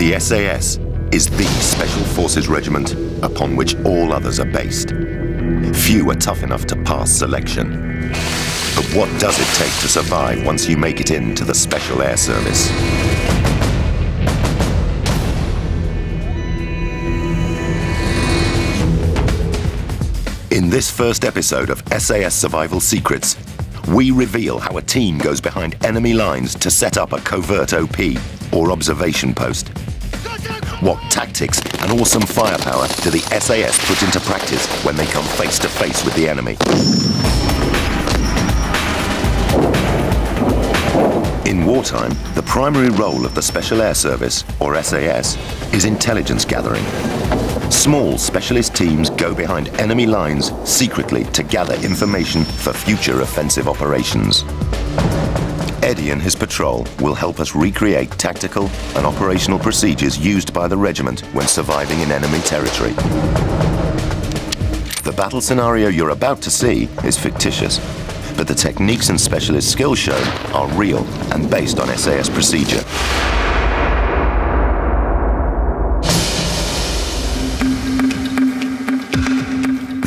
The SAS is the Special Forces regiment upon which all others are based. Few are tough enough to pass selection. But what does it take to survive once you make it into the Special Air Service? In this first episode of SAS Survival Secrets, we reveal how a team goes behind enemy lines to set up a covert OP or observation post. What tactics and awesome firepower do the SAS put into practice when they come face to face with the enemy? In wartime, the primary role of the Special Air Service, or SAS, is intelligence gathering. Small specialist teams go behind enemy lines secretly to gather information for future offensive operations. Eddie and his patrol will help us recreate tactical and operational procedures used by the regiment when surviving in enemy territory. The battle scenario you're about to see is fictitious, but the techniques and specialist skills shown are real and based on SAS procedure.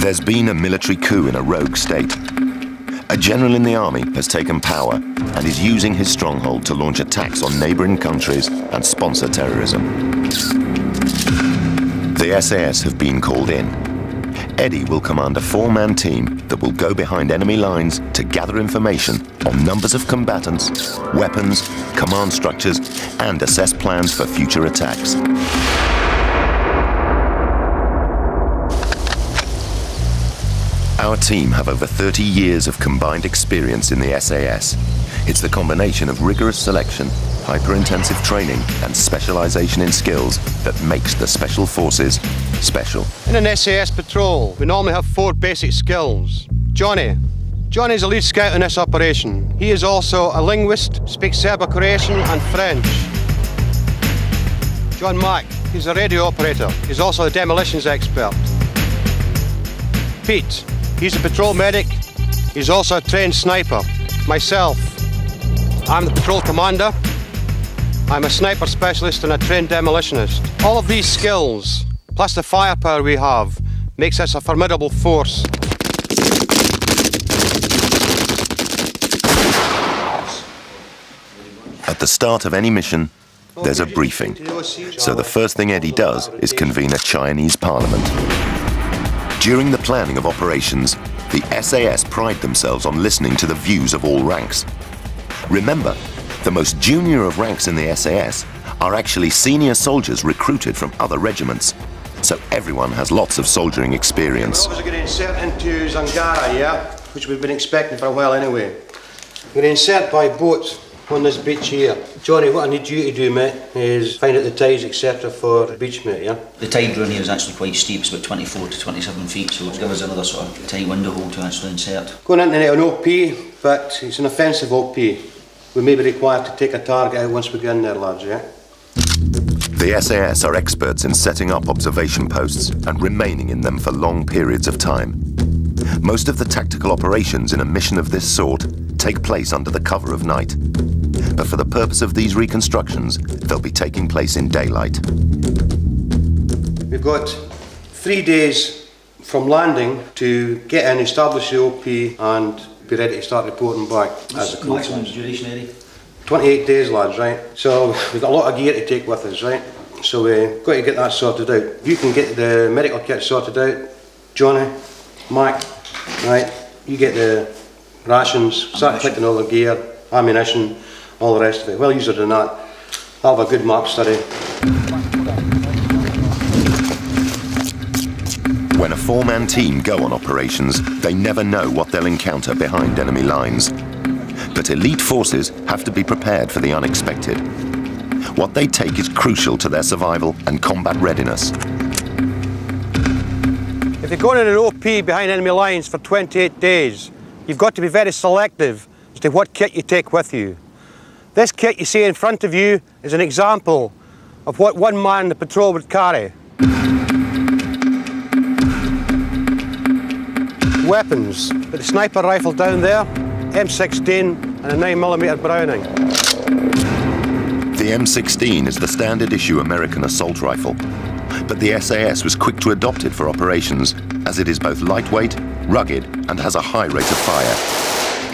There's been a military coup in a rogue state. A general in the army has taken power and is using his stronghold to launch attacks on neighboring countries and sponsor terrorism. The SAS have been called in. Eddie will command a four-man team that will go behind enemy lines to gather information on numbers of combatants, weapons, command structures, and assess plans for future attacks. Our team have over 30 years of combined experience in the SAS. It's the combination of rigorous selection, hyper-intensive training, and specialization in skills that makes the Special Forces special. In an SAS patrol, we normally have 4 basic skills. Johnny's a lead scout in this operation. He is also a linguist, speaks Serbo-Croatian and French. John Mack, he's a radio operator. He's also a demolitions expert. Pete, he's a patrol medic. He's also a trained sniper. Myself, I'm the patrol commander. I'm a sniper specialist and a trained demolitionist. All of these skills, plus the firepower we have, makes us a formidable force. At the start of any mission, there's a briefing. So the first thing Eddie does is convene a Chinese parliament. During the planning of operations, the SAS pride themselves on listening to the views of all ranks. Remember, the most junior of ranks in the SAS are actually senior soldiers recruited from other regiments. So everyone has lots of soldiering experience. We're going to insert into Zangara, yeah? Which we've been expecting for a while anyway. We're going to insert by boat on this beach here. Johnny, what I need you to do, mate, is find out the tides, etc. for the beach, mate, yeah? The tide run here is actually quite steep, it's about 24 to 27 feet, so it'll give us another sort of tide window hole to actually insert. Going into an OP, but it's an offensive OP. We may be required to take a target out once we get in there, lads, yeah? The SAS are experts in setting up observation posts and remaining in them for long periods of time. Most of the tactical operations in a mission of this sort take place under the cover of night. But for the purpose of these reconstructions, they'll be taking place in daylight. We've got 3 days from landing to get in, establish the OP and be ready to start reporting back. What's the maximum duration, Eddie? 28 days, lads, right? So we've got a lot of gear to take with us, right? So we've got to get that sorted out. If you can get the medical kit sorted out, Johnny, Mike, right? You get the rations, start collecting all the gear, ammunition, all the rest of it. Well, user than that. I'll have a good map study. When a four-man team go on operations, they never know what they'll encounter behind enemy lines. But elite forces have to be prepared for the unexpected. What they take is crucial to their survival and combat readiness. If you're going in an OP behind enemy lines for 28 days, you've got to be very selective as to what kit you take with you. This kit you see in front of you is an example of what one man in the patrol would carry. Weapons, got the sniper rifle down there, M16 and a 9mm Browning. The M16 is the standard issue American assault rifle, but the SAS was quick to adopt it for operations, as it is both lightweight, rugged, and has a high rate of fire.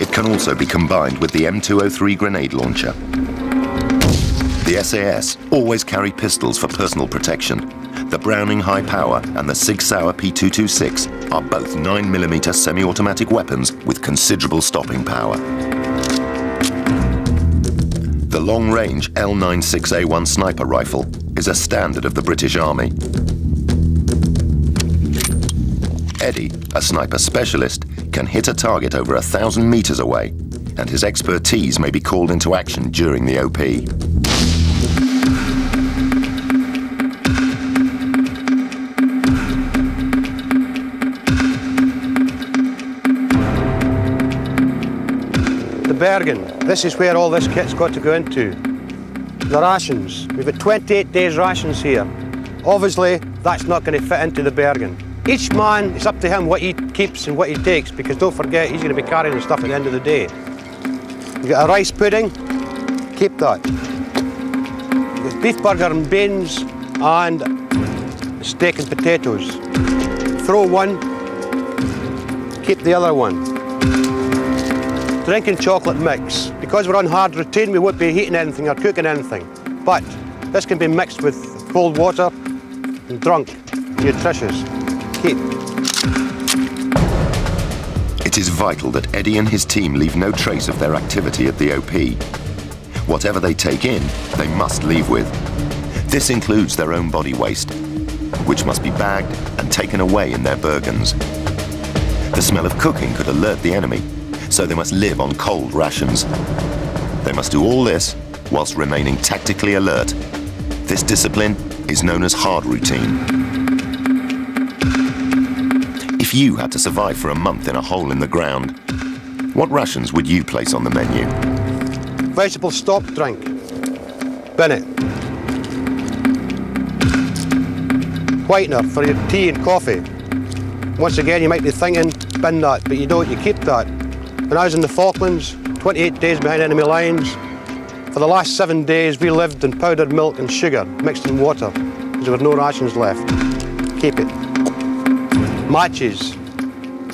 It can also be combined with the M203 grenade launcher. The SAS always carry pistols for personal protection. The Browning High Power and the Sig Sauer P226 are both 9mm semi-automatic weapons with considerable stopping power. The long-range L96A1 sniper rifle is a standard of the British Army. Eddie, a sniper specialist, can hit a target over 1,000 meters away, and his expertise may be called into action during the OP. The Bergen, this is where all this kit's got to go into. The rations, we've got 28 days rations here. Obviously, that's not going to fit into the Bergen. Each man, it's up to him what he keeps and what he takes, because don't forget, he's going to be carrying the stuff at the end of the day. You've got a rice pudding, keep that. You've got beef burger and beans and steak and potatoes. Throw one, keep the other one. Drinking chocolate mix. Because we're on hard routine, we won't be heating anything or cooking anything. But this can be mixed with cold water and drunk, nutritious. Keep. It is vital that Eddie and his team leave no trace of their activity at the OP. Whatever they take in, they must leave with. This includes their own body waste, which must be bagged and taken away in their Bergens. The smell of cooking could alert the enemy, so they must live on cold rations. They must do all this whilst remaining tactically alert. This discipline is known as hard routine. If you had to survive for a month in a hole in the ground, what rations would you place on the menu? Vegetable stock drink. Bin it. Whitener for your tea and coffee. Once again, you might be thinking, bin that, but you don't, you keep that. When I was in the Falklands, 28 days behind enemy lines, for the last 7 days we lived in powdered milk and sugar mixed in water because there were no rations left. Keep it. Matches.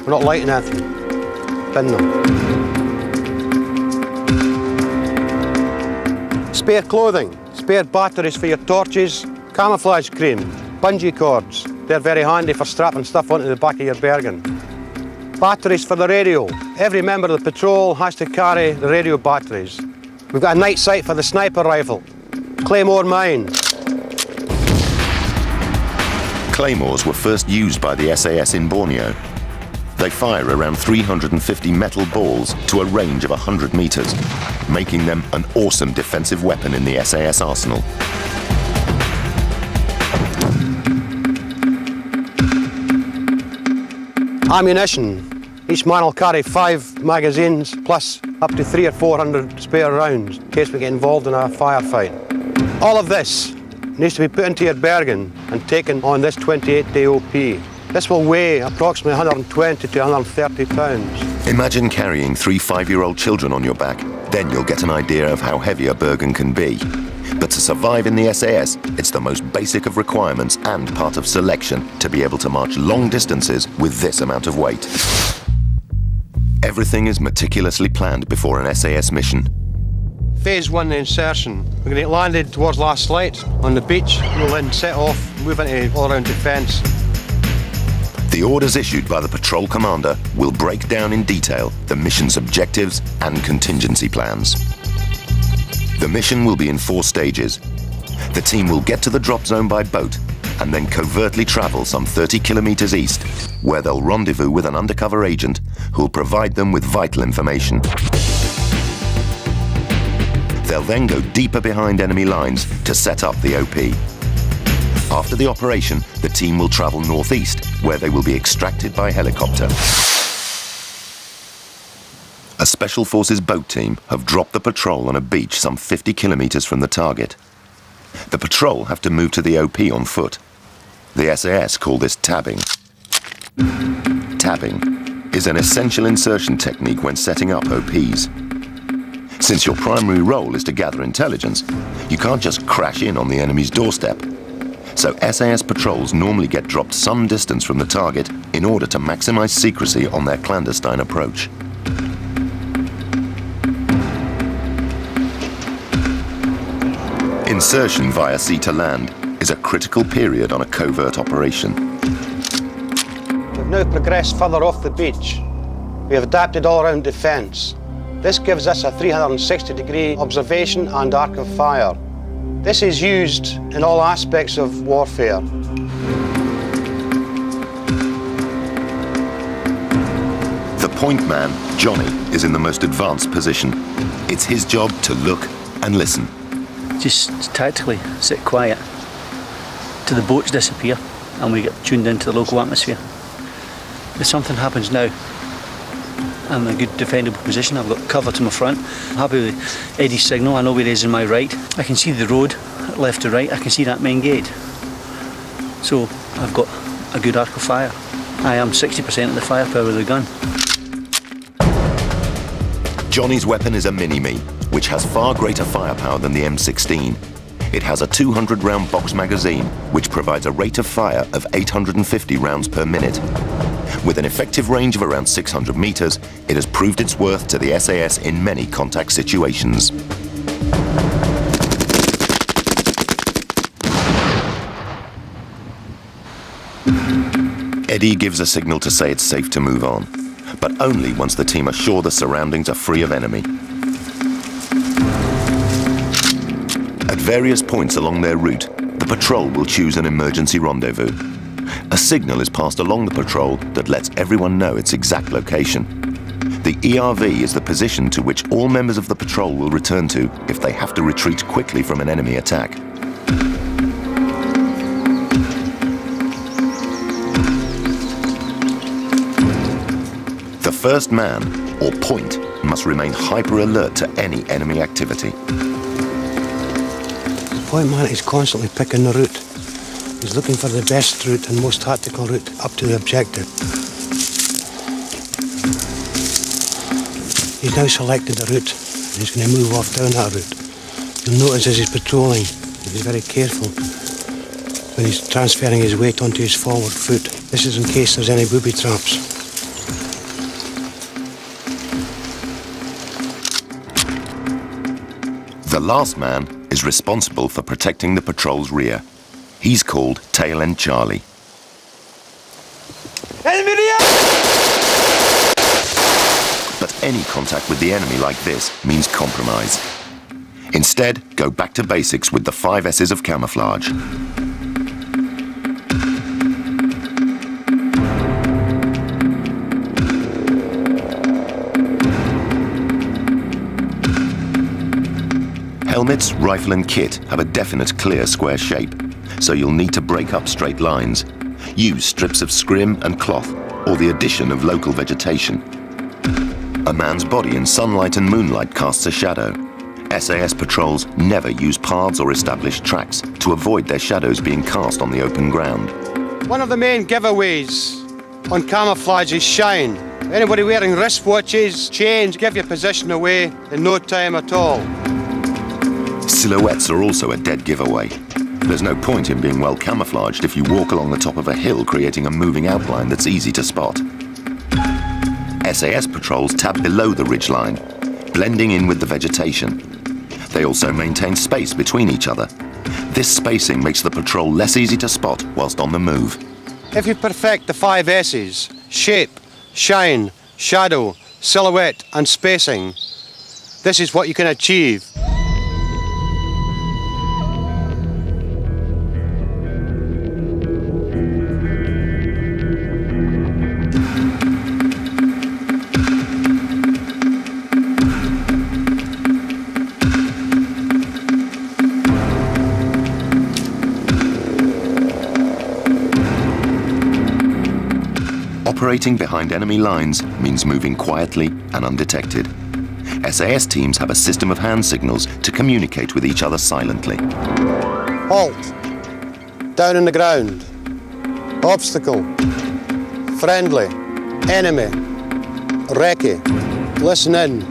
We're not lighting anything. Bin them. Spare clothing. Spare batteries for your torches. Camouflage cream. Bungee cords. They're very handy for strapping stuff onto the back of your Bergen. Batteries for the radio. Every member of the patrol has to carry the radio batteries. We've got a night sight for the sniper rifle. Claymore mine. Claymores were first used by the SAS in Borneo. They fire around 350 metal balls to a range of 100 meters, making them an awesome defensive weapon in the SAS arsenal. Ammunition. Each man will carry 5 magazines plus up to 300 or 400 spare rounds in case we get involved in a firefight. All of this needs to be put into your Bergen and taken on this 28-day OP. This will weigh approximately 120 to 130 pounds. Imagine carrying 3 5-year-old children on your back. Then you'll get an idea of how heavy a Bergen can be. But to survive in the SAS, it's the most basic of requirements and part of selection to be able to march long distances with this amount of weight. Everything is meticulously planned before an SAS mission. Phase 1, the insertion. We're going to get landed towards last light on the beach. We'll then set off, move into all-round defence. The orders issued by the patrol commander will break down in detail the mission's objectives and contingency plans. The mission will be in 4 stages. The team will get to the drop zone by boat and then covertly travel some 30 kilometers east, where they'll rendezvous with an undercover agent who'll provide them with vital information. They'll then go deeper behind enemy lines to set up the OP. After the operation, the team will travel northeast, where they will be extracted by helicopter. A Special Forces boat team have dropped the patrol on a beach some 50 kilometers from the target. The patrol have to move to the OP on foot. The SAS call this tabbing. Tabbing is an essential insertion technique when setting up OPs. Since your primary role is to gather intelligence, you can't just crash in on the enemy's doorstep. So SAS patrols normally get dropped some distance from the target in order to maximize secrecy on their clandestine approach. Insertion via sea to land is a critical period on a covert operation. We've now progressed further off the beach. We have adapted all-round defence. This gives us a 360-degree observation and arc of fire. This is used in all aspects of warfare. The point man, Johnny, is in the most advanced position. It's his job to look and listen. Just tactically sit quiet till the boats disappear and we get tuned into the local atmosphere. If something happens now, I'm in a good defendable position. I've got cover to my front. I'm happy with Eddie's signal. I know where he is in my right. I can see the road left to right. I can see that main gate. So I've got a good arc of fire. I am 60% of the firepower of the gun. Johnny's weapon is a Mini-Me, which has far greater firepower than the M16. It has a 200-round box magazine, which provides a rate of fire of 850 rounds per minute. With an effective range of around 600 meters, it has proved its worth to the SAS in many contact situations. Eddie gives a signal to say it's safe to move on, but only once the team are sure the surroundings are free of enemy. At various points along their route, the patrol will choose an emergency rendezvous. A signal is passed along the patrol that lets everyone know its exact location. The ERV is the position to which all members of the patrol will return to if they have to retreat quickly from an enemy attack. The first man, or point, must remain hyper-alert to any enemy activity. The point man is constantly picking the route. He's looking for the best route and most tactical route up to the objective. He's now selected the route and he's going to move off down that route. You'll notice as he's patrolling, he's very careful when he's transferring his weight onto his forward foot. This is in case there's any booby traps. The last man is responsible for protecting the patrol's rear. He's called Tail End Charlie. Enemy rear! But any contact with the enemy like this means compromise. Instead, go back to basics with the 5 S's of camouflage. Helmets, rifle and kit have a definite clear square shape, so you'll need to break up straight lines. Use strips of scrim and cloth, or the addition of local vegetation. A man's body in sunlight and moonlight casts a shadow. SAS patrols never use paths or established tracks to avoid their shadows being cast on the open ground. One of the main giveaways on camouflage is shine. Anybody wearing wristwatches, chains, give your position away in no time at all. Silhouettes are also a dead giveaway. There's no point in being well camouflaged if you walk along the top of a hill creating a moving outline that's easy to spot. SAS patrols tab below the ridgeline, blending in with the vegetation. They also maintain space between each other. This spacing makes the patrol less easy to spot whilst on the move. If you perfect the 5 S's, shape, shine, shadow, silhouette and spacing, this is what you can achieve. Operating behind enemy lines means moving quietly and undetected. SAS teams have a system of hand signals to communicate with each other silently. Halt. Down on the ground. Obstacle. Friendly. Enemy. Recce. Listen in.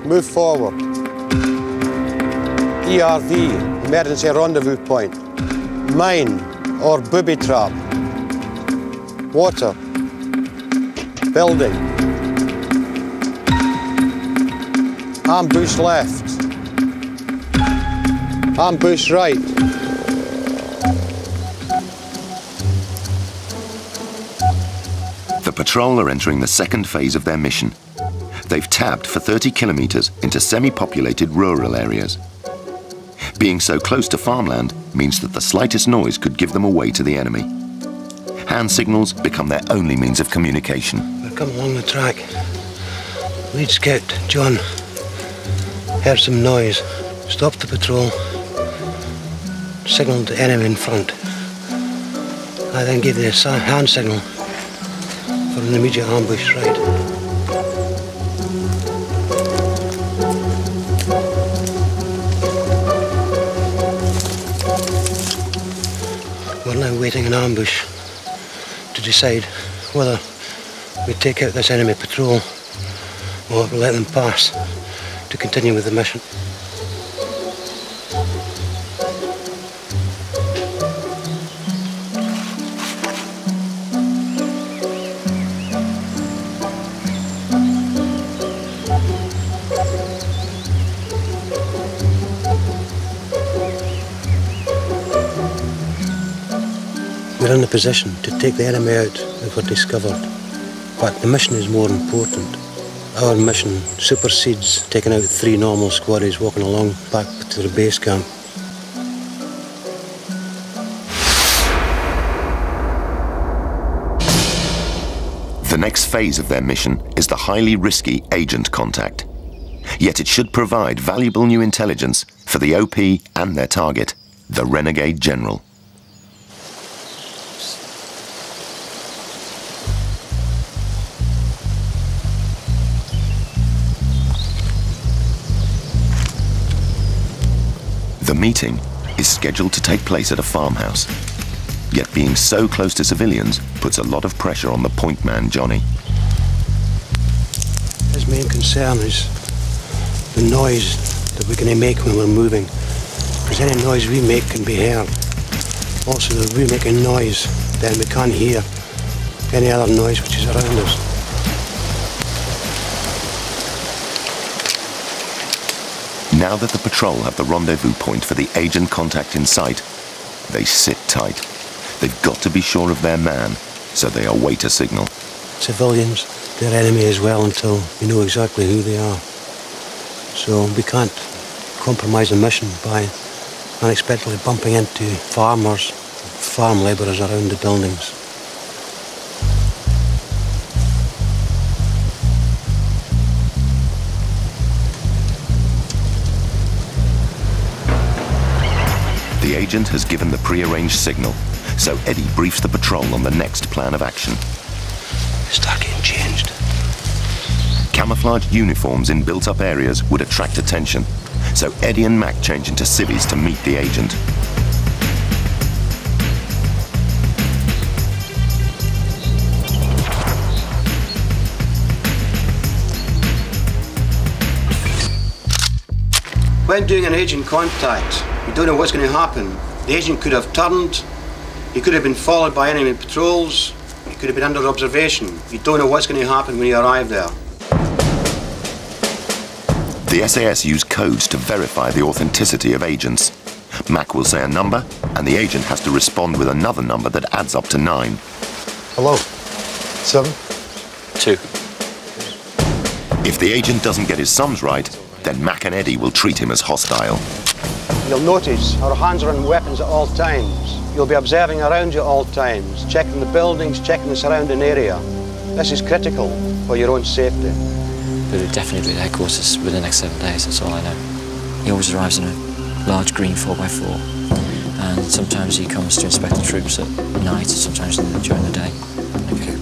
move forward. ERV, emergency rendezvous point. Mine or booby trap. Water. Building. Ambush left. Ambush right. The patrol are entering the second phase of their mission. They've tabbed for 30 kilometres into semi-populated rural areas. Being so close to farmland means that the slightest noise could give them away to the enemy. Hand signals become their only means of communication. We're coming along the track. Lead scout, John, heard some noise, stopped the patrol, signalled the enemy in front. I then gave the hand signal for an immediate ambush right. We're now waiting in ambush to decide whether we take out this enemy patrol or we let them pass to continue with the mission. We're in a position to take the enemy out if we're discovered, but the mission is more important. Our mission supersedes taking out 3 normal squaddies walking along back to the base camp. The next phase of their mission is the highly risky agent contact. Yet it should provide valuable new intelligence for the OP and their target, the renegade general. The meeting is scheduled to take place at a farmhouse. Yet being so close to civilians puts a lot of pressure on the point man, Johnny. His main concern is the noise that we're going to make when we're moving. Because any noise we make can be heard. Also, if we make a noise, then we can't hear any other noise which is around us. Now that the patrol have the rendezvous point for the agent contact in sight, they sit tight. They've got to be sure of their man, so they await a signal. Civilians, they're enemy as well until we know exactly who they are. So we can't compromise the mission by unexpectedly bumping into farmers, farm labourers around the buildings. The agent has given the pre-arranged signal, so Eddie briefs the patrol on the next plan of action. Start getting changed. Camouflaged uniforms in built-up areas would attract attention, so Eddie and Mac change into civvies to meet the agent. When doing an agent contact, you don't know what's going to happen. The agent could have turned, he could have been followed by enemy patrols, he could have been under observation. You don't know what's going to happen when you arrive there. The SAS use codes to verify the authenticity of agents. Mac will say a number, and the agent has to respond with another number that adds up to 9. Hello? 7? 2. If the agent doesn't get his sums right, then Mac and Eddie will treat him as hostile. You'll notice our hands are on weapons at all times. You'll be observing around you at all times, checking the buildings, checking the surrounding area. This is critical for your own safety. But it'll definitely be at headquarters within the next 7 days, that's all I know. He always arrives in a large green 4x4, and sometimes he comes to inspect the troops at night, and sometimes during the day. Okay.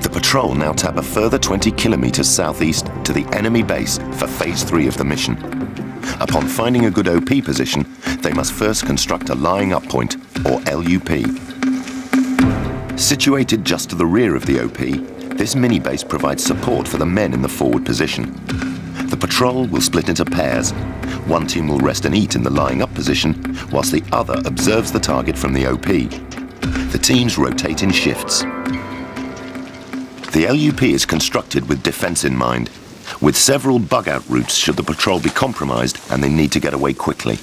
The patrol now tap a further 20 kilometers southeast to the enemy base for phase 3 of the mission. Upon finding a good OP position, they must first construct a lying up point, or LUP. Situated just to the rear of the OP, this mini-base provides support for the men in the forward position. The patrol will split into pairs. One team will rest and eat in the lying-up position, whilst the other observes the target from the OP. The teams rotate in shifts. The LUP is constructed with defence in mind, with several bug-out routes should the patrol be compromised and they need to get away quickly.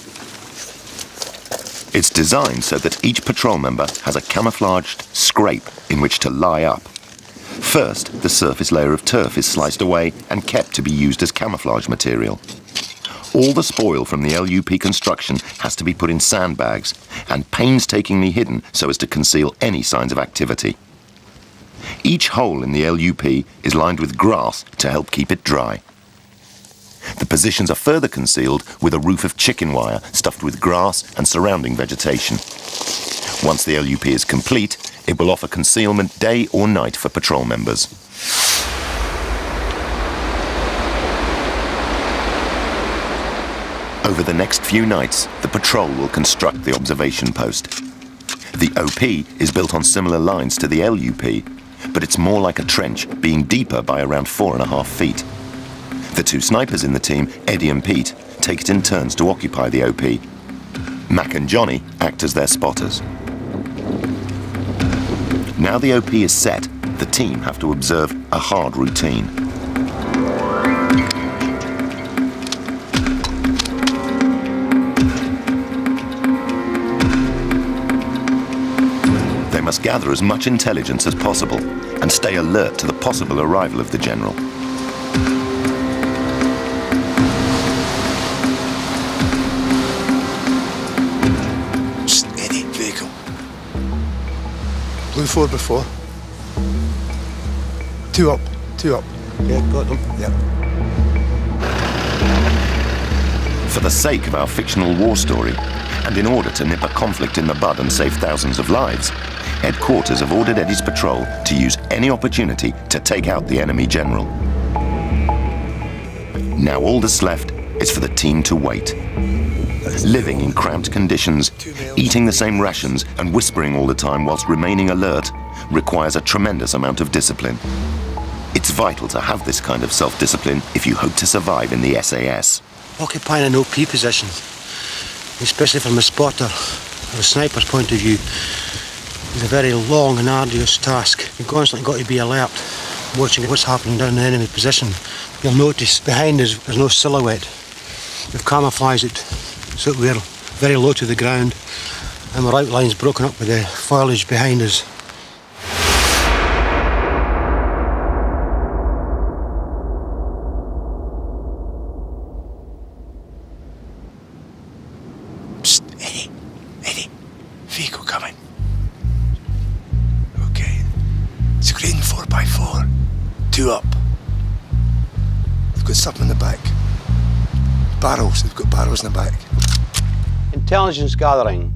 It's designed so that each patrol member has a camouflaged scrape in which to lie up. First, the surface layer of turf is sliced away and kept to be used as camouflage material. All the spoil from the LUP construction has to be put in sandbags and painstakingly hidden so as to conceal any signs of activity. Each hole in the LUP is lined with grass to help keep it dry. The positions are further concealed with a roof of chicken wire stuffed with grass and surrounding vegetation. Once the LUP is complete, it will offer concealment day or night for patrol members. Over the next few nights, the patrol will construct the observation post. The OP is built on similar lines to the LUP, but it's more like a trench, being deeper by around 4.5 feet. The two snipers in the team, Eddie and Pete, take it in turns to occupy the OP. Mac and Johnny act as their spotters. Now the OP is set, the team have to observe a hard routine. They must gather as much intelligence as possible and stay alert to the possible arrival of the general. Blue 4x4. 2 up, 2 up. Yeah, got them. Yeah. For the sake of our fictional war story, and in order to nip a conflict in the bud and save thousands of lives, headquarters have ordered Eddie's patrol to use any opportunity to take out the enemy general. Now all that's left is for the team to wait. Living in cramped conditions, eating the same rations and whispering all the time whilst remaining alert requires a tremendous amount of discipline. It's vital to have this kind of self-discipline if you hope to survive in the SAS. Occupying an OP position, especially from a spotter or a sniper's point of view, is a very long and arduous task. You've constantly got to be alert, watching what's happening down in the enemy position. You'll notice behind us there's no silhouette. We've camouflaged it so that we're very low to the ground and our outline's broken up with the foliage behind us. Psst, Eddie, vehicle coming. Okay, it's a green 4x4, 2 up. They've got something in the back. Barrels, they've got barrels in the back. Intelligence gathering.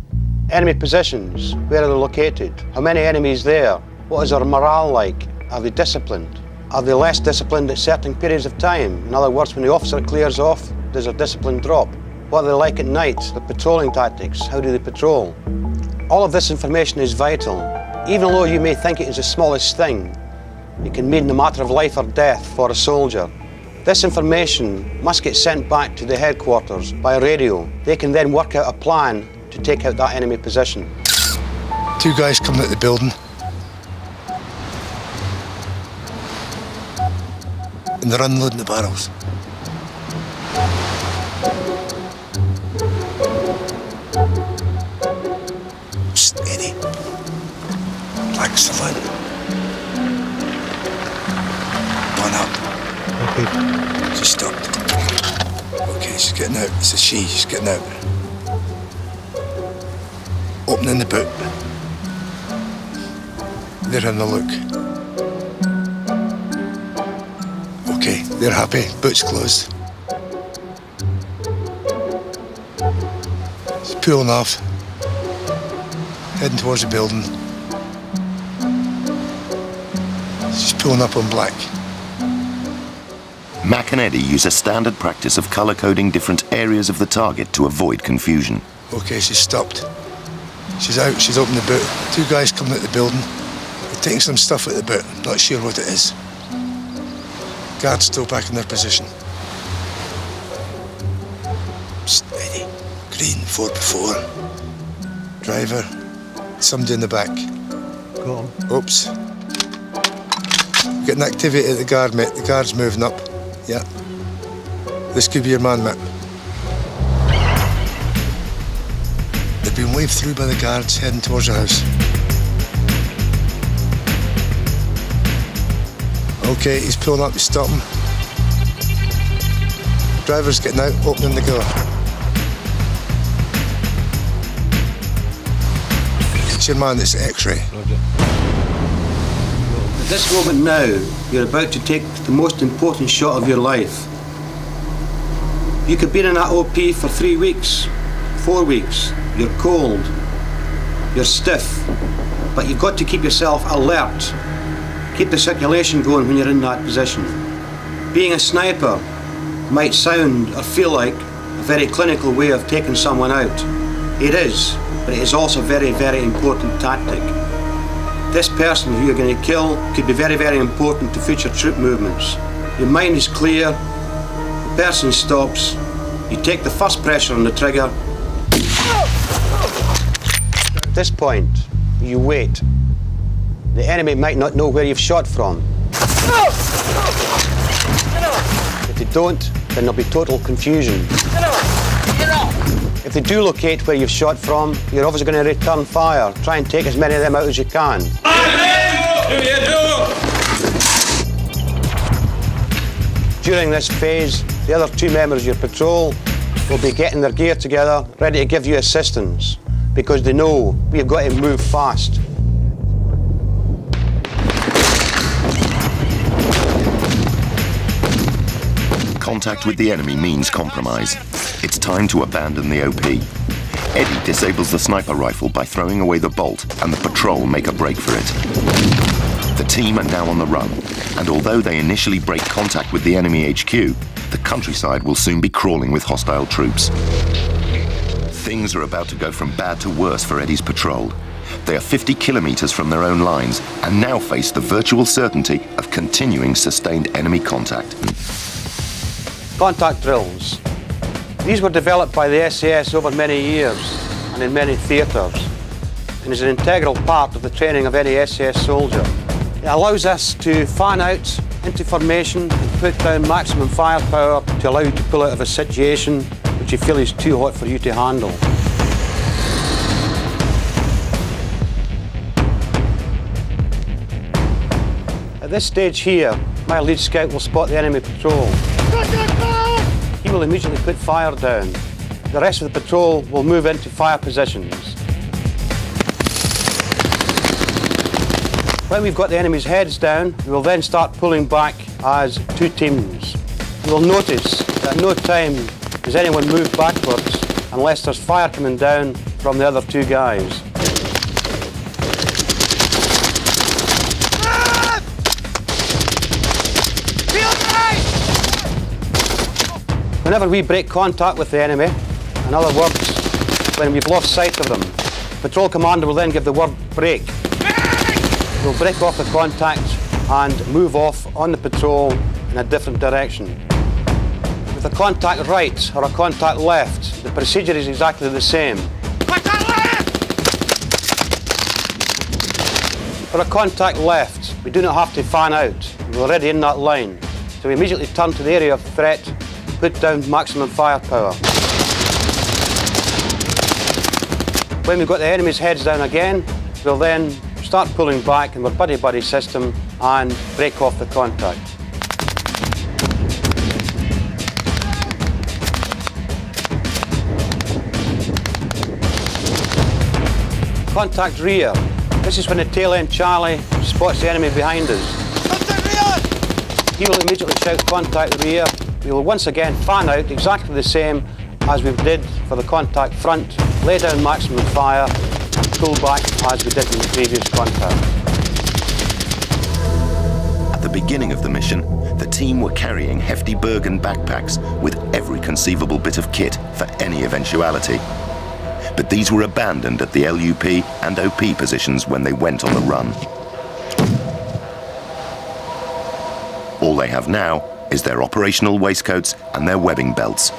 Enemy positions, where are they located? How many enemies there? What is their morale like? Are they disciplined? Are they less disciplined at certain periods of time? In other words, when the officer clears off, does their discipline drop? What are they like at night? The patrolling tactics, how do they patrol? All of this information is vital. Even though you may think it is the smallest thing, it can mean a matter of life or death for a soldier. This information must get sent back to the headquarters by radio. They can then work out a plan to take out that enemy position. 2 guys coming out the building. And they're unloading the barrels. Psst, Eddie. Excellent. One up. Okay. She stopped. Okay, she's getting out. It's a she's getting out. Opening the boot. They're having a look. Okay, they're happy. Boot's closed. She's pulling off. Heading towards the building. She's pulling up on black. Mac and Eddie use a standard practice of colour-coding different areas of the target to avoid confusion. Okay, she's stopped. She's out, she's opened the boot. 2 guys coming out the building. Taking some stuff at the boot, not sure what it is. Guards still back in their position. Steady. Green, 4x4. Driver, somebody in the back. Go on. Oops. Getting activity at the guard, mate. The guard's moving up. Yeah. This could be your man, mate. They've been waved through by the guards heading towards the house. Okay, he's pulling up to stop him. Driver's getting out, opening the door. It's your man that's X-ray. At this moment now, you're about to take the most important shot of your life. You could be in that OP for 3 weeks, 4 weeks. You're cold, you're stiff, but you've got to keep yourself alert. Keep the circulation going when you're in that position. Being a sniper might sound or feel like a very clinical way of taking someone out. It is, but it is also a very, very important tactic. This person who you're going to kill could be very, very important to future troop movements. Your mind is clear, the person stops, you take the first pressure on the trigger. At this point, you wait. The enemy might not know where you've shot from. If they don't, then there'll be total confusion. If they do locate where you've shot from, you're obviously going to return fire. Try and take as many of them out as you can. During this phase, the other 2 members of your patrol will be getting their gear together, ready to give you assistance, because they know we've got to move fast. Contact with the enemy means compromise. It's time to abandon the OP. Eddie disables the sniper rifle by throwing away the bolt, and the patrol make a break for it. The team are now on the run, and although they initially break contact with the enemy HQ, the countryside will soon be crawling with hostile troops. Things are about to go from bad to worse for Eddie's patrol. They are 50 kilometers from their own lines and now face the virtual certainty of continuing sustained enemy contact. Contact drills. These were developed by the SAS over many years and in many theatres, and is an integral part of the training of any SAS soldier. It allows us to fan out into formation and put down maximum firepower to allow you to pull out of a situation which you feel is too hot for you to handle. At this stage here, my lead scout will spot the enemy patrol. He will immediately put fire down. The rest of the patrol will move into fire positions. When we've got the enemy's heads down, we will then start pulling back as 2 teams. You will notice that at no time does anyone move backwards unless there's fire coming down from the other 2 guys. Whenever we break contact with the enemy, in other words, when we've lost sight of them, the patrol commander will then give the word break. We'll break off the contact and move off on the patrol in a different direction. With a contact right or a contact left, the procedure is exactly the same. For a contact left, we do not have to fan out. We're already in that line. So we immediately turn to the area of threat, put down maximum firepower. When we've got the enemy's heads down again, we'll then start pulling back in our buddy-buddy system and break off the contact. Contact rear. This is when the tail end Charlie spots the enemy behind us. Contact rear! He will immediately shout contact rear. We will once again fan out exactly the same as we did for the contact front, lay down maximum fire, and pull back as we did in the previous contact. At the beginning of the mission, the team were carrying hefty Bergen backpacks with every conceivable bit of kit for any eventuality. But these were abandoned at the LUP and OP positions when they went on the run. All they have now is their operational waistcoats and their webbing belts.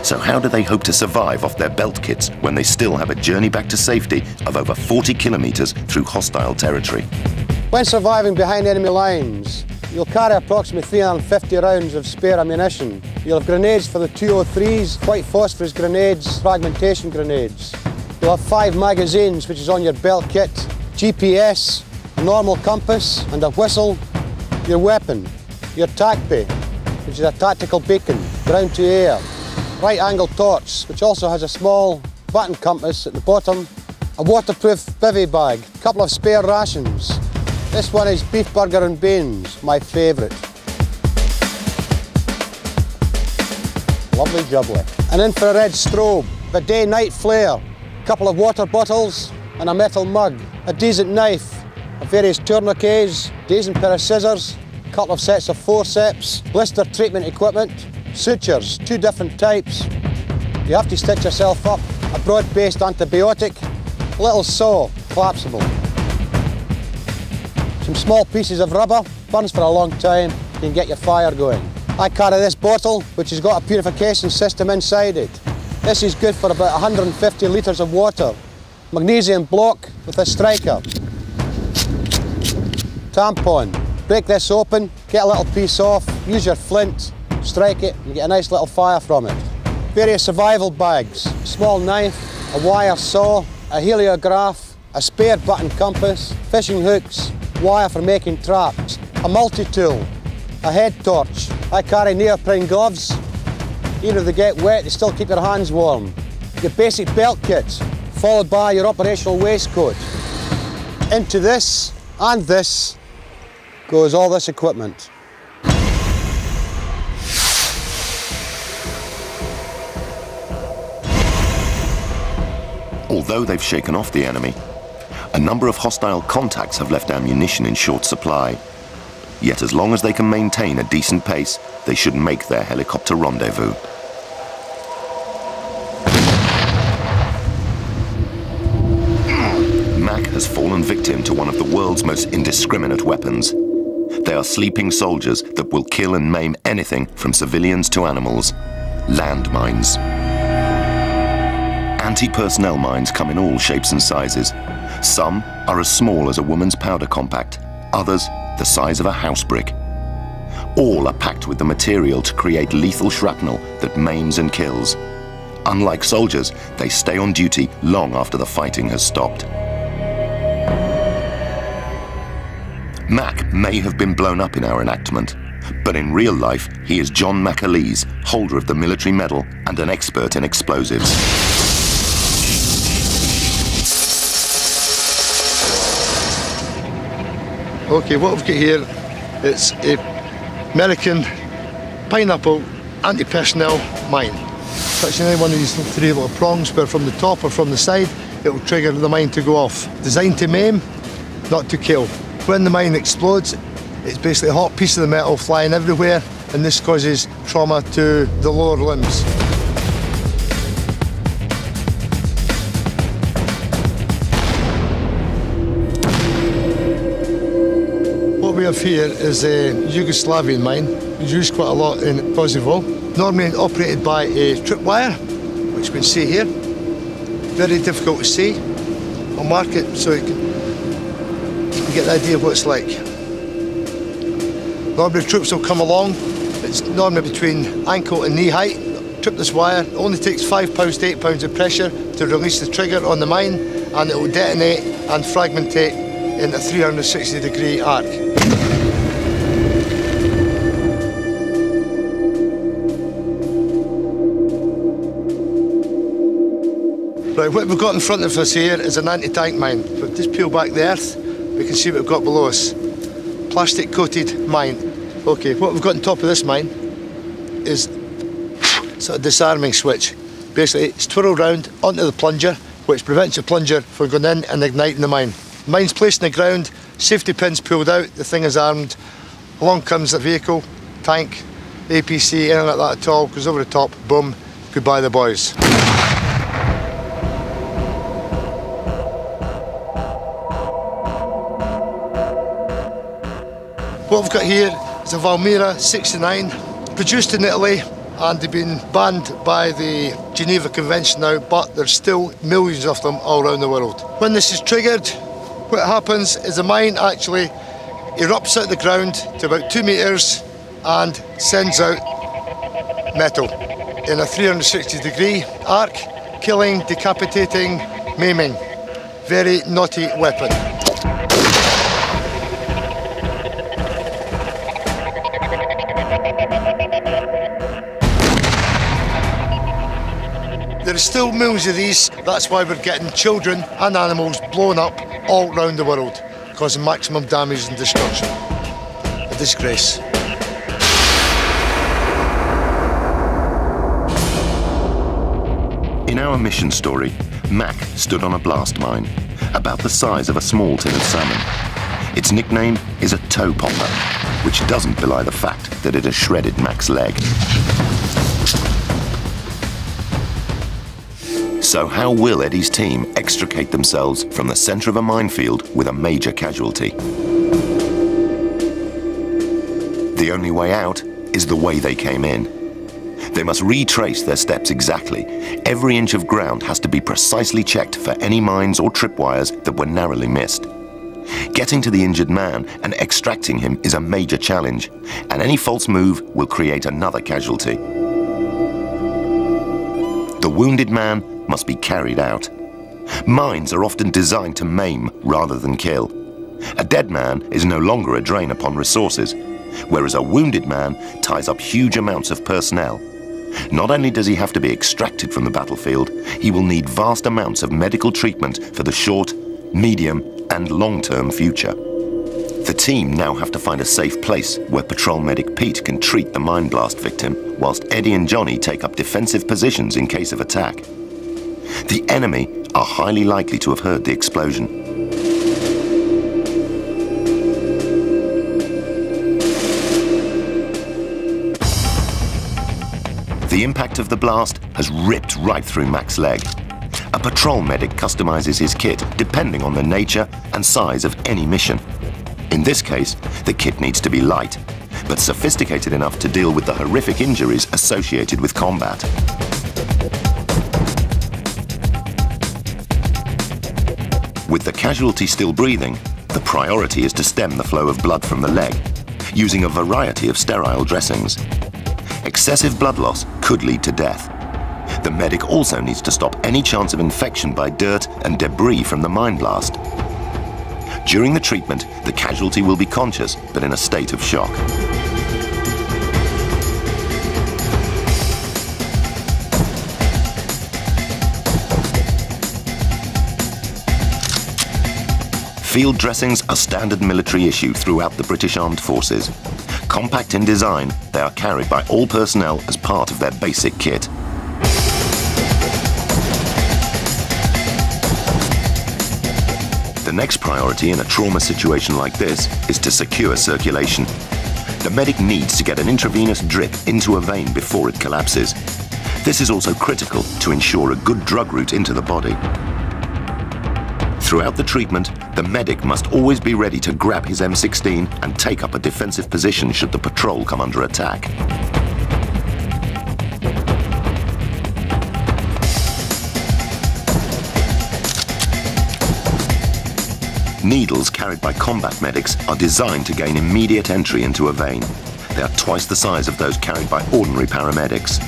So how do they hope to survive off their belt kits when they still have a journey back to safety of over 40 kilometres through hostile territory? When surviving behind enemy lines, you'll carry approximately 350 rounds of spare ammunition. You'll have grenades for the 203s, white phosphorus grenades, fragmentation grenades. You'll have 5 magazines, which is on your belt kit, GPS, a normal compass and a whistle, your weapon, your TACP, which is a tactical beacon, ground to air, right angle torch, which also has a small button compass at the bottom, a waterproof bivvy bag, a couple of spare rations. This one is beef burger and beans, my favourite. Lovely jubbly. An infrared strobe, a day-night flare, a couple of water bottles and a metal mug, a decent knife, various tourniquets, decent pair of scissors, a couple of sets of forceps, blister treatment equipment, sutures, 2 different types. You have to stitch yourself up, a broad-based antibiotic, a little saw, collapsible. Some small pieces of rubber, burns for a long time, you can get your fire going. I carry this bottle, which has got a purification system inside it. This is good for about 150 litres of water. Magnesium block with a striker. Tampon. Break this open, get a little piece off, use your flint, strike it, and get a nice little fire from it. Various survival bags, a small knife, a wire saw, a heliograph, a spare button compass, fishing hooks, wire for making traps, a multi-tool, a head torch. I carry neoprene gloves. Even if they get wet, they still keep your hands warm. Your basic belt kit, followed by your operational waistcoat. Into this and this goes all this equipment. Although they've shaken off the enemy, a number of hostile contacts have left ammunition in short supply. Yet as long as they can maintain a decent pace, they should make their helicopter rendezvous. Mac has fallen victim to one of the world's most indiscriminate weapons. They are sleeping soldiers that will kill and maim anything from civilians to animals. Landmines. Anti-personnel mines come in all shapes and sizes. Some are as small as a woman's powder compact, others the size of a house brick. All are packed with the material to create lethal shrapnel that maims and kills. Unlike soldiers, they stay on duty long after the fighting has stopped. Mac may have been blown up in our enactment, but in real life, he is John McAleese, holder of the military medal and an expert in explosives. Okay, what we've got here, it's a American pineapple anti-personnel mine. Touching any one of these 3 little prongs, where from the top or from the side, it will trigger the mine to go off. Designed to maim, not to kill. When the mine explodes, it's basically a hot piece of the metal flying everywhere, and this causes trauma to the lower limbs. What we have here is a Yugoslavian mine. It's used quite a lot in Kosovo. Normally operated by a tripwire, which you can see here. Very difficult to see. I'll mark it so you can get the idea of what it's like. Normally troops will come along. It's normally between ankle and knee height. Trip this wire. It only takes 5 pounds to 8 pounds of pressure to release the trigger on the mine, and it will detonate and fragmentate in a 360-degree arc. Right, what we've got in front of us here is an anti-tank mine. If we just peel back the earth, we can see what we've got below us. Plastic coated mine. Okay, what we've got on top of this mine is sort of disarming switch. Basically, it's twirled round onto the plunger, which prevents the plunger from going in and igniting the mine. The mine's placed in the ground, safety pins pulled out, the thing is armed. Along comes the vehicle, tank, APC, anything like that at all, goes over the top, boom, goodbye the boys. What we've got here It's a Valmira 69, produced in Italy, and they've been banned by the Geneva Convention now, but there's still millions of them all around the world. When this is triggered, what happens is the mine actually erupts out of the ground to about 2 metres and sends out metal in a 360-degree arc, killing, decapitating, maiming. Very naughty weapon. There are still millions of these, that's why we're getting children and animals blown up all around the world, causing maximum damage and destruction. A disgrace. In our mission story, Mac stood on a blast mine, about the size of a small tin of salmon. Its nickname is a toe popper, which doesn't belie the fact that it has shredded Mac's leg. So how will Eddie's team extricate themselves from the centre of a minefield with a major casualty? The only way out is the way they came in. They must retrace their steps exactly. Every inch of ground has to be precisely checked for any mines or tripwires that were narrowly missed. Getting to the injured man and extracting him is a major challenge, and any false move will create another casualty. The wounded man must be carried out. Mines are often designed to maim rather than kill. A dead man is no longer a drain upon resources, whereas a wounded man ties up huge amounts of personnel. Not only does he have to be extracted from the battlefield, he will need vast amounts of medical treatment for the short, medium, and long-term future. The team now have to find a safe place where patrol medic Pete can treat the mine blast victim, whilst Eddie and Johnny take up defensive positions in case of attack. The enemy are highly likely to have heard the explosion. The impact of the blast has ripped right through Mac's leg. A patrol medic customizes his kit depending on the nature and size of any mission. In this case, the kit needs to be light, but sophisticated enough to deal with the horrific injuries associated with combat. With the casualty still breathing, the priority is to stem the flow of blood from the leg, using a variety of sterile dressings. Excessive blood loss could lead to death. The medic also needs to stop any chance of infection by dirt and debris from the mine blast. During the treatment, the casualty will be conscious, but in a state of shock. Field dressings are standard military issue throughout the British Armed Forces. Compact in design, they are carried by all personnel as part of their basic kit. The next priority in a trauma situation like this is to secure circulation. The medic needs to get an intravenous drip into a vein before it collapses. This is also critical to ensure a good drug route into the body. Throughout the treatment, the medic must always be ready to grab his M16 and take up a defensive position should the patrol come under attack. Needles carried by combat medics are designed to gain immediate entry into a vein. They are twice the size of those carried by ordinary paramedics.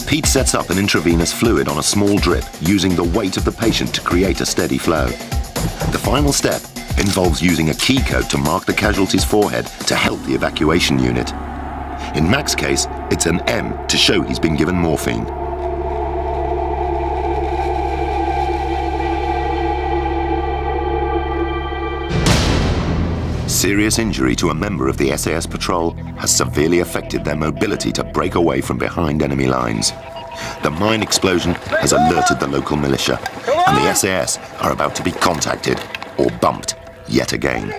Pete sets up an intravenous fluid on a small drip using the weight of the patient to create a steady flow. The final step involves using a key code to mark the casualty's forehead to help the evacuation unit. In Mac's case, it's an M to show he's been given morphine. Serious injury to a member of the SAS patrol has severely affected their mobility to break away from behind enemy lines. The mine explosion has alerted the local militia, and the SAS are about to be contacted or bumped yet again.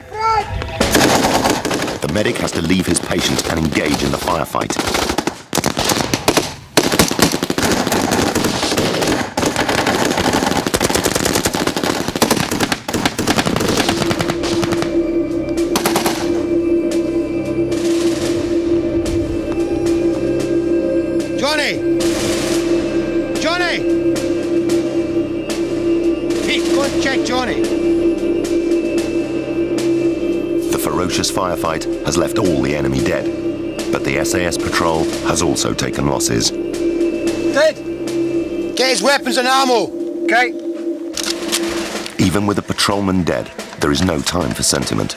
The medic has to leave his patient and engage in the firefight. Pete, go and check Johnny. The ferocious firefight has left all the enemy dead, but the SAS patrol has also taken losses. Ted, get his weapons and ammo. Okay. Even with a patrolman dead, there is no time for sentiment.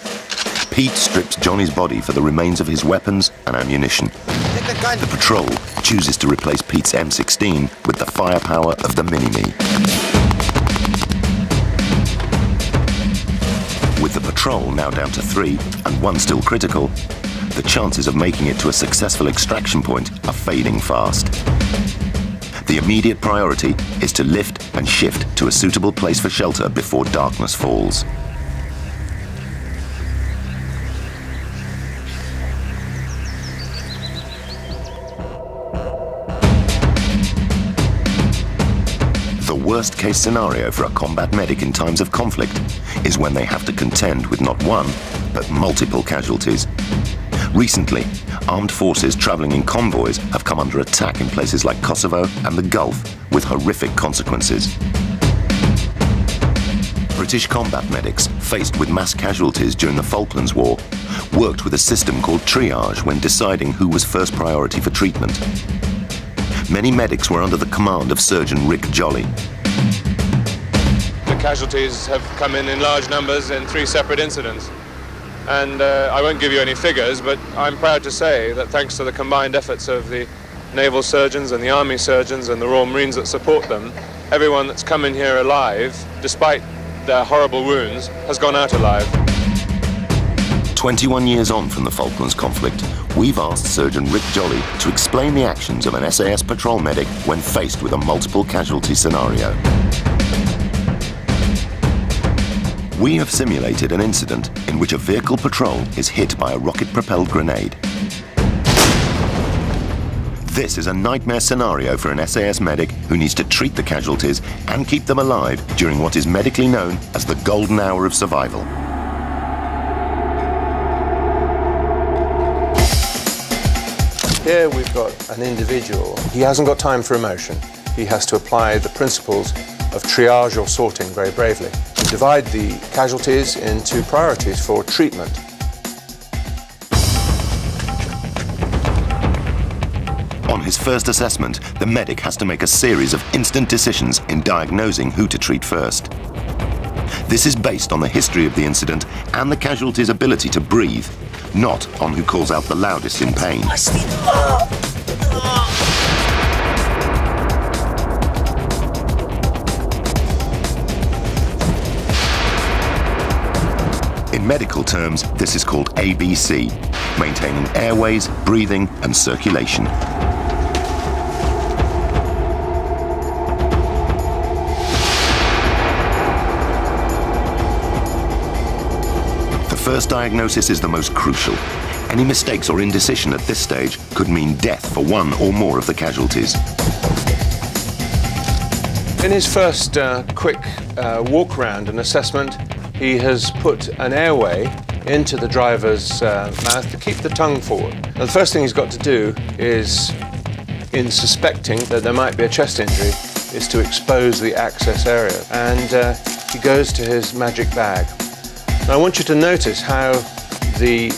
Pete strips Johnny's body for the remains of his weapons and ammunition. The patrol chooses to replace Pete's M16 with the firepower of the Mini-Me. With the patrol now down to 3 and 1 still critical, the chances of making it to a successful extraction point are fading fast. The immediate priority is to lift and shift to a suitable place for shelter before darkness falls. The worst-case scenario for a combat medic in times of conflict is when they have to contend with not one, but multiple casualties. Recently, armed forces travelling in convoys have come under attack in places like Kosovo and the Gulf, with horrific consequences. British combat medics, faced with mass casualties during the Falklands War, worked with a system called triage when deciding who was first priority for treatment. Many medics were under the command of Surgeon Rick Jolly. The casualties have come in large numbers in 3 separate incidents. And I won't give you any figures, but I'm proud to say that thanks to the combined efforts of the naval surgeons and the army surgeons and the Royal Marines that support them, everyone that's come in here alive, despite their horrible wounds, has gone out alive. 21 years on from the Falklands conflict, we've asked Surgeon Rick Jolly to explain the actions of an SAS patrol medic when faced with a multiple casualty scenario. We have simulated an incident in which a vehicle patrol is hit by a rocket-propelled grenade. This is a nightmare scenario for an SAS medic who needs to treat the casualties and keep them alive during what is medically known as the golden hour of survival. Here we've got an individual. He hasn't got time for emotion. He has to apply the principles of triage or sorting very bravely. Divide the casualties into priorities for treatment. On his first assessment, the medic has to make a series of instant decisions in diagnosing who to treat first. This is based on the history of the incident and the casualty's ability to breathe, not on who calls out the loudest in pain. In medical terms, this is called ABC, maintaining airways, breathing, and circulation. The first diagnosis is the most crucial. Any mistakes or indecision at this stage could mean death for one or more of the casualties. In his first quick walk around and assessment, he has put an airway into the driver's mouth to keep the tongue forward. Now, the first thing he's got to do is, in suspecting that there might be a chest injury, is to expose the access area. And he goes to his magic bag. Now, I want you to notice how the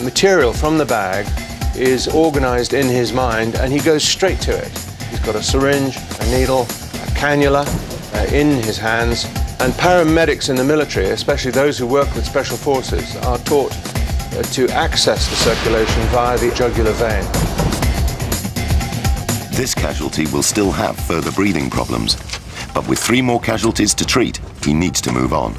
material from the bag is organized in his mind, and he goes straight to it. He's got a syringe, a needle, a cannula in his hands. And paramedics in the military, especially those who work with special forces, are taught to access the circulation via the jugular vein. This casualty will still have further breathing problems, but with 3 more casualties to treat, he needs to move on.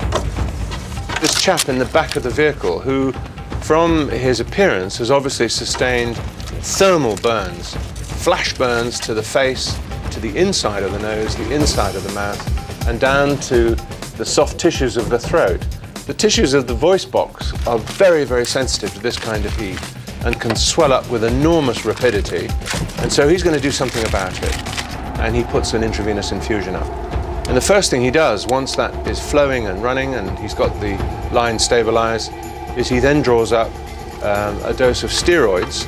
This chap in the back of the vehicle, who, from his appearance, has obviously sustained thermal burns, flash burns to the face, to the inside of the nose, the inside of the mouth, and down to the soft tissues of the throat. The tissues of the voice box are very, very sensitive to this kind of heat and can swell up with enormous rapidity. And so he's going to do something about it. And he puts an intravenous infusion up. And the first thing he does, once that is flowing and running and he's got the line stabilized, is he then draws up a dose of steroids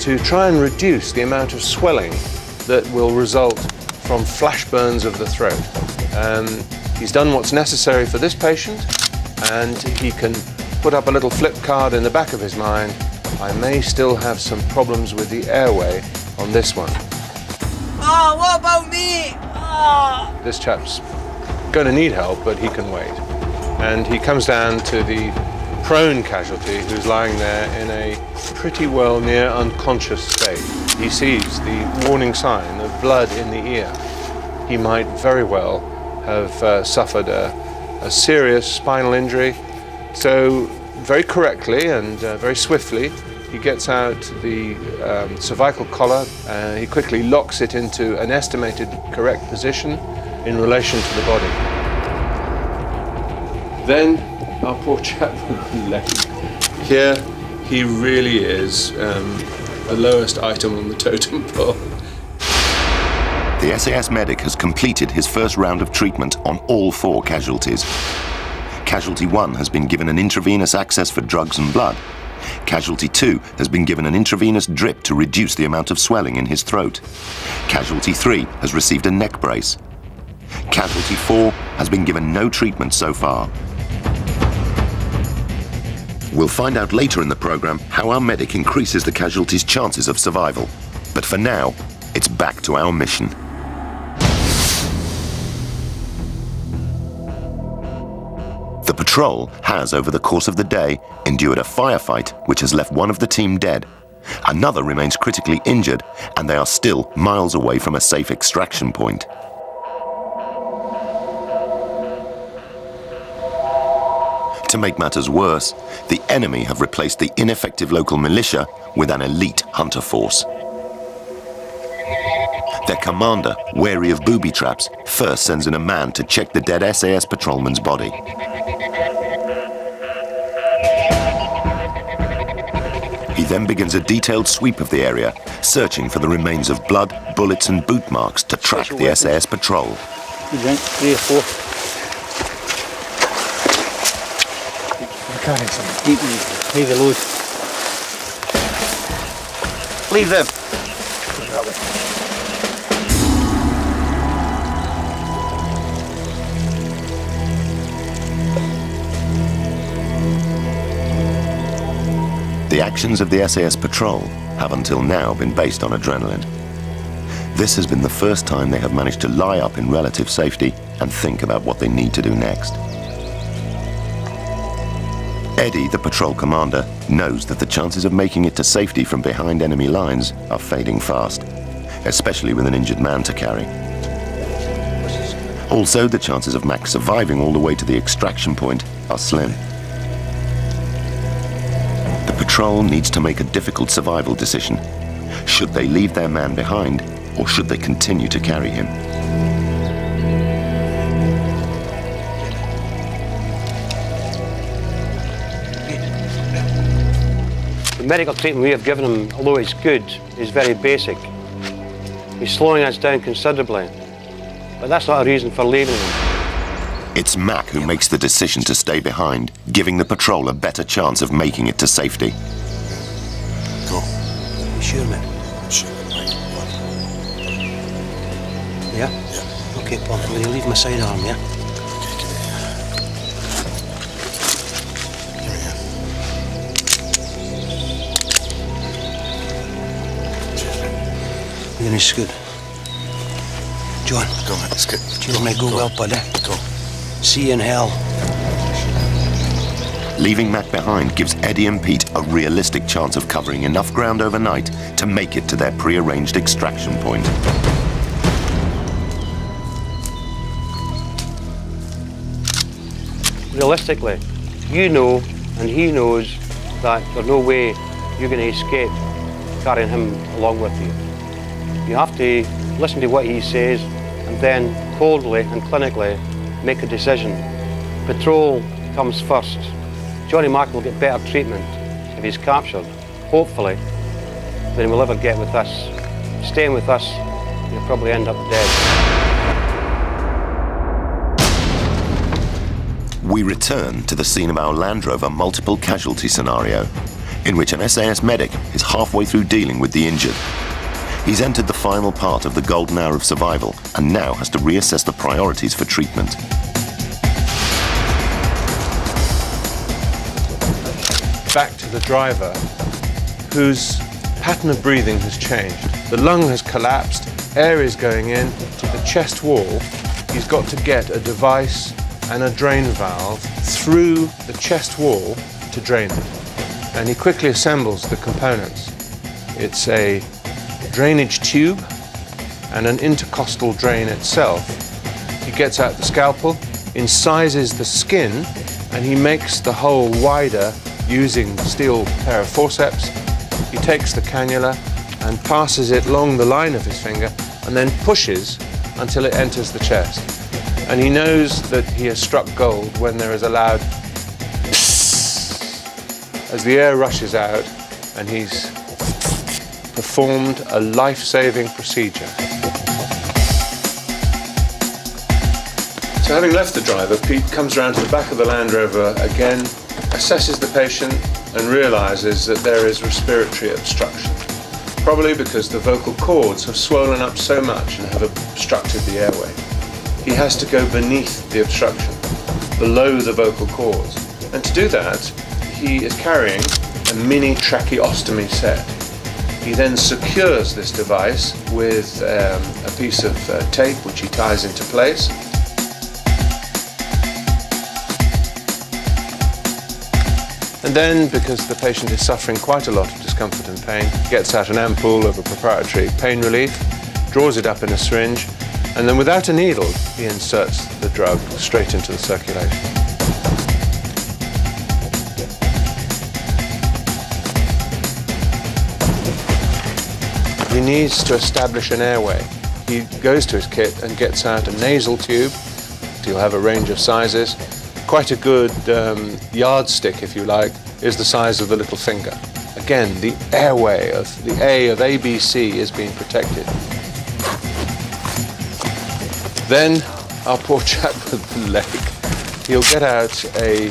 to try and reduce the amount of swelling that will result from flash burns of the throat. He's done what's necessary for this patient, and he can put up a little flip card in the back of his mind. I may still have some problems with the airway on this one. Oh, what about me? Oh. This chap's going to need help, but he can wait. And he comes down to the prone casualty who's lying there in a pretty well near unconscious state. He sees the warning sign of blood in the ear. He might very well have suffered a serious spinal injury. So very correctly and very swiftly, he gets out the cervical collar. He quickly locks it into an estimated correct position in relation to the body. Then our poor chap will be left. Here he really is the lowest item on the totem pole. The SAS medic has completed his first round of treatment on all 4 casualties. Casualty 1 has been given an intravenous access for drugs and blood. Casualty 2 has been given an intravenous drip to reduce the amount of swelling in his throat. Casualty 3 has received a neck brace. Casualty 4 has been given no treatment so far. We'll find out later in the program how our medic increases the casualty's chances of survival. But for now, it's back to our mission. The patrol has, over the course of the day, endured a firefight which has left one of the team dead. Another remains critically injured, and they are still miles away from a safe extraction point. To make matters worse, the enemy have replaced the ineffective local militia with an elite hunter force. Their commander, wary of booby traps, first sends in a man to check the dead SAS patrolman's body. He then begins a detailed sweep of the area, searching for the remains of blood, bullets and boot marks to track the SAS patrol. 3 or 4. Leave the load. Leave them. The actions of the SAS patrol have until now been based on adrenaline. This has been the first time they have managed to lie up in relative safety and think about what they need to do next. Eddie, the patrol commander, knows that the chances of making it to safety from behind enemy lines are fading fast, especially with an injured man to carry. Also, the chances of Mac surviving all the way to the extraction point are slim. The patrol needs to make a difficult survival decision. Should they leave their man behind, or should they continue to carry him? The medical treatment we have given him, although it's good, is very basic. He's slowing us down considerably, but that's not a reason for leaving him. It's Mac who makes the decision to stay behind, giving the patrol a better chance of making it to safety. Go. You sure, man? Sure, right. Yeah? Yeah. Okay, Paul, will you leave my sidearm, yeah? It's good. John. Go, man. It's good. Cheers, mate. Go well, buddy. Go. See you in hell. Leaving Mac behind gives Eddie and Pete a realistic chance of covering enough ground overnight to make it to their pre-arranged extraction point. Realistically, you know and he knows that there's no way you're going to escape carrying him along with you. You have to listen to what he says and then coldly and clinically make a decision. Patrol comes first. Johnny Mack will get better treatment if he's captured, hopefully, than he'll ever get with us. Staying with us, he'll probably end up dead. We return to the scene of our Land Rover multiple casualty scenario, in which an SAS medic is halfway through dealing with the injured. He's entered the final part of the golden hour of survival and now has to reassess the priorities for treatment. Back to the driver, whose pattern of breathing has changed. The lung has collapsed, air is going in to the chest wall. He's got to get a device and a drain valve through the chest wall to drain it. And he quickly assembles the components. It's a drainage tube and an intercostal drain itself. He gets out the scalpel, incises the skin, and he makes the hole wider using the steel pair of forceps. He takes the cannula and passes it along the line of his finger and then pushes until it enters the chest. And he knows that he has struck gold when there is a loud as the air rushes out and he's performed a life-saving procedure. So having left the driver, Pete comes around to the back of the Land Rover again, assesses the patient and realises that there is respiratory obstruction. Probably because the vocal cords have swollen up so much and have obstructed the airway. He has to go beneath the obstruction, below the vocal cords. And to do that, he is carrying a mini tracheostomy set. He then secures this device with a piece of tape which he ties into place. And then, because the patient is suffering quite a lot of discomfort and pain, gets out an ampoule of a proprietary pain relief, draws it up in a syringe, and then without a needle, he inserts the drug straight into the circulation. He needs to establish an airway. He goes to his kit and gets out a nasal tube. He'll have a range of sizes. Quite a good yardstick, if you like, is the size of the little finger. Again, the airway of the A of ABC is being protected. Then, our poor chap with the leg, he'll get out a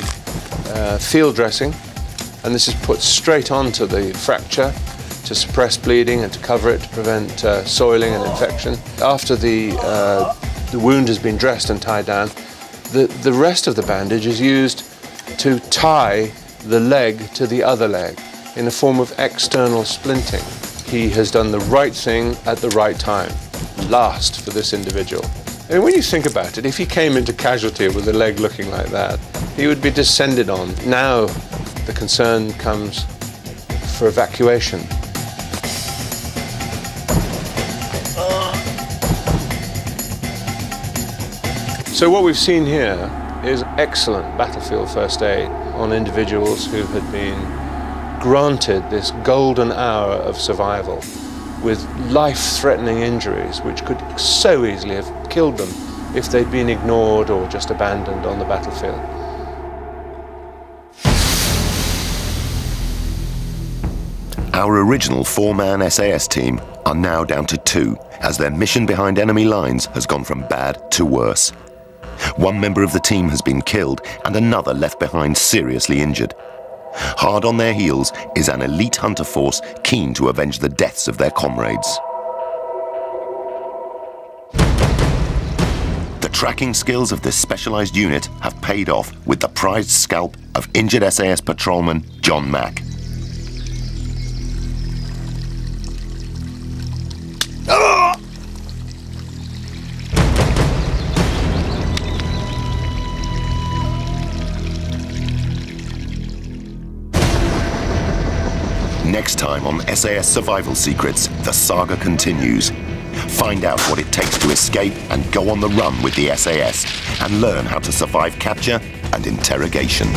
field dressing, and this is put straight onto the fracture to suppress bleeding and to cover it, to prevent soiling and infection. After the wound has been dressed and tied down, the rest of the bandage is used to tie the leg to the other leg in a form of external splinting. He has done the right thing at the right time. Last for this individual. And when you think about it, if he came into casualty with a leg looking like that, he would be descended on. Now the concern comes for evacuation. So what we've seen here is excellent battlefield first aid on individuals who had been granted this golden hour of survival with life-threatening injuries which could so easily have killed them if they'd been ignored or just abandoned on the battlefield. Our original 4-man SAS team are now down to 2, as their mission behind enemy lines has gone from bad to worse. One member of the team has been killed and another left behind seriously injured. Hard on their heels is an elite hunter force keen to avenge the deaths of their comrades. The tracking skills of this specialized unit have paid off with the prized scalp of injured SAS patrolman John Mack. Next time on SAS Survival Secrets, the saga continues. Find out what it takes to escape and go on the run with the SAS, and learn how to survive capture and interrogation.